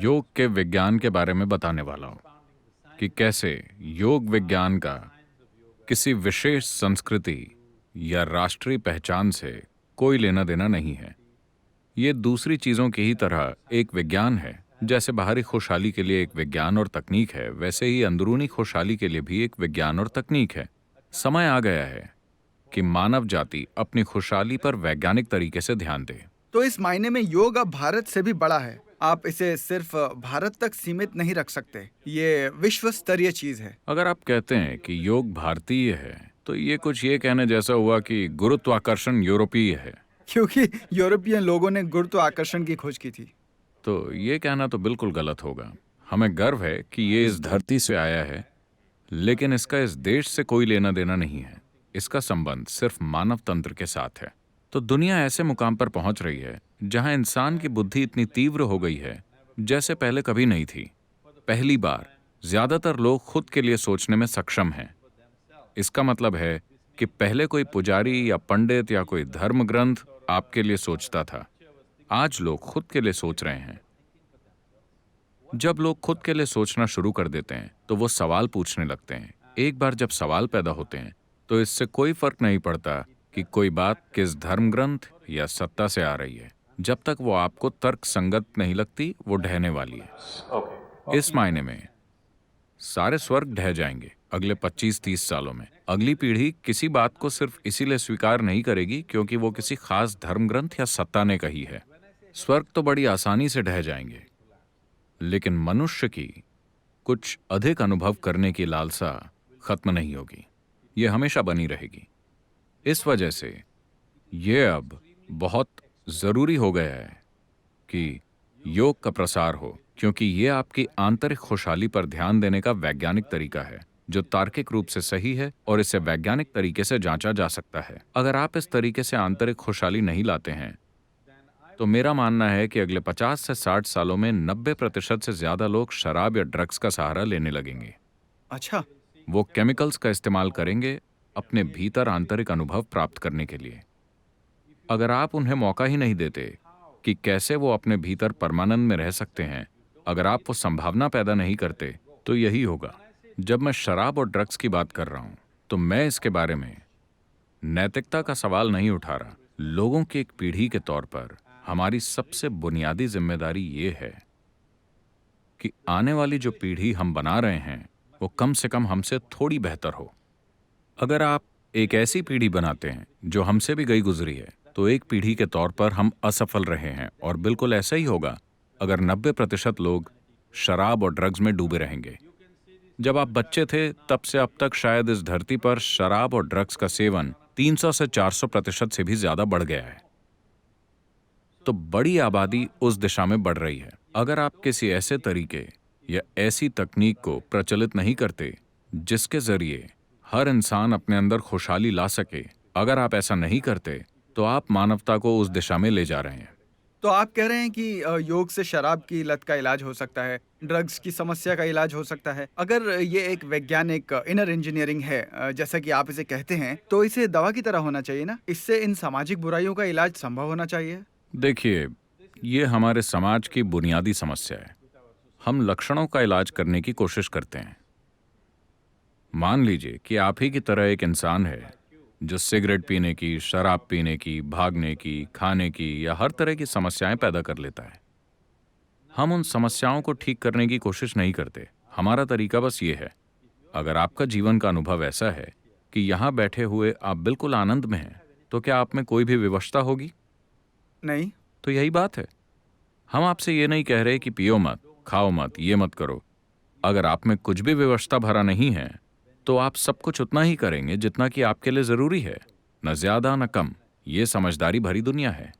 योग के विज्ञान के बारे में बताने वाला हूँ कि कैसे योग विज्ञान का किसी विशेष संस्कृति या राष्ट्रीय पहचान से कोई लेना देना नहीं है। ये दूसरी चीजों की ही तरह एक विज्ञान है। जैसे बाहरी खुशहाली के लिए एक विज्ञान और तकनीक है, वैसे ही अंदरूनी खुशहाली के लिए भी एक विज्ञान और तकनीक है। समय आ गया है कि मानव जाति अपनी खुशहाली पर वैज्ञानिक तरीके से ध्यान दे। तो इस मायने में योग अब भारत से भी बड़ा है। आप इसे सिर्फ भारत तक सीमित नहीं रख सकते। ये विश्व स्तरीय चीज है। अगर आप कहते हैं कि योग भारतीय है, तो ये कुछ ये कहने जैसा हुआ कि गुरुत्वाकर्षण यूरोपीय है। क्योंकि यूरोपियन लोगों ने गुरुत्वाकर्षण की खोज की थी। तो ये कहना तो बिल्कुल गलत होगा। हमें गर्व है कि ये इस धरती से आया है, लेकिन इसका इस देश से कोई लेना देना नहीं है। इसका संबंध सिर्फ मानव तंत्र के साथ है। तो दुनिया ऐसे मुकाम पर पहुंच रही है जहां इंसान की बुद्धि इतनी तीव्र हो गई है जैसे पहले कभी नहीं थी। पहली बार ज्यादातर लोग खुद के लिए सोचने में सक्षम हैं। इसका मतलब है कि पहले कोई पुजारी या पंडित या कोई धर्म ग्रंथ आपके लिए सोचता था। आज लोग खुद के लिए सोच रहे हैं। जब लोग खुद के लिए सोचना शुरू कर देते हैं तो वो सवाल पूछने लगते हैं। एक बार जब सवाल पैदा होते हैं तो इससे कोई फर्क नहीं पड़ता कि कोई बात किस धर्म ग्रंथ या सत्ता से आ रही है। जब तक वो आपको तर्क संगत नहीं लगती, वो ढहने वाली है। इस मायने में सारे स्वर्ग ढह जाएंगे अगले 25-30 सालों में। अगली पीढ़ी किसी बात को सिर्फ इसीलिए स्वीकार नहीं करेगी क्योंकि वो किसी खास धर्म ग्रंथ या सत्ता ने कही है। स्वर्ग तो बड़ी आसानी से ढह जाएंगे, लेकिन मनुष्य की कुछ अधिक अनुभव करने की लालसा खत्म नहीं होगी। ये हमेशा बनी रहेगी। इस वजह से ये अब बहुत जरूरी हो गया है कि योग का प्रसार हो, क्योंकि ये आपकी आंतरिक खुशहाली पर ध्यान देने का वैज्ञानिक तरीका है जो तार्किक रूप से सही है और इसे वैज्ञानिक तरीके से जांचा जा सकता है। अगर आप इस तरीके से आंतरिक खुशहाली नहीं लाते हैं तो मेरा मानना है कि अगले 50 से 60 सालों में 90% से ज्यादा लोग शराब या ड्रग्स का सहारा लेने लगेंगे। अच्छा। वो केमिकल्स का इस्तेमाल करेंगे अपने भीतर आंतरिक अनुभव प्राप्त करने के लिए। अगर आप उन्हें मौका ही नहीं देते कि कैसे वो अपने भीतर परमानंद में रह सकते हैं, अगर आप वो संभावना पैदा नहीं करते, तो यही होगा। जब मैं शराब और ड्रग्स की बात कर रहा हूं तो मैं इसके बारे में नैतिकता का सवाल नहीं उठा रहा। लोगों की एक पीढ़ी के तौर पर हमारी सबसे बुनियादी जिम्मेदारी ये है कि आने वाली जो पीढ़ी हम बना रहे हैं वो कम से कम हमसे थोड़ी बेहतर हो। अगर आप एक ऐसी पीढ़ी बनाते हैं जो हमसे भी गई गुजरी है, तो एक पीढ़ी के तौर पर हम असफल रहे हैं। और बिल्कुल ऐसा ही होगा अगर 90% लोग शराब और ड्रग्स में डूबे रहेंगे। जब आप बच्चे थे तब से अब तक शायद इस धरती पर शराब और ड्रग्स का सेवन 300 से 400% से भी ज्यादा बढ़ गया है। तो बड़ी आबादी उस दिशा में बढ़ रही है। अगर आप किसी ऐसे तरीके या ऐसी तकनीक को प्रचलित नहीं करते जिसके जरिए हर इंसान अपने अंदर खुशहाली ला सके, अगर आप ऐसा नहीं करते तो आप मानवता को उस दिशा में ले जा रहे हैं। तो आप कह रहे हैं कि योग से शराब की लत का इलाज हो सकता है, ड्रग्स की समस्या का इलाज हो सकता है। अगर ये एक वैज्ञानिक इनर इंजीनियरिंग है, जैसा कि आप इसे कहते हैं, तो इसे दवा की तरह होना चाहिए ना? इससे इन सामाजिक बुराइयों का इलाज संभव होना चाहिए। देखिए, ये हमारे समाज की बुनियादी समस्या है। हम लक्षणों का इलाज करने की कोशिश करते हैं। मान लीजिए कि आप ही की तरह एक इंसान है जो सिगरेट पीने की, शराब पीने की, भागने की, खाने की या हर तरह की समस्याएं पैदा कर लेता है। हम उन समस्याओं को ठीक करने की कोशिश नहीं करते। हमारा तरीका बस ये है, अगर आपका जीवन का अनुभव ऐसा है कि यहाँ बैठे हुए आप बिल्कुल आनंद में हैं, तो क्या आप में कोई भी विवशता होगी? नहीं। तो यही बात है। हम आपसे ये नहीं कह रहे कि पियो मत, खाओ मत, ये मत करो। अगर आप में कुछ भी व्यवस्था भरा नहीं है तो आप सब कुछ उतना ही करेंगे जितना कि आपके लिए जरूरी है, न ज्यादा न कम। ये समझदारी भरी दुनिया है।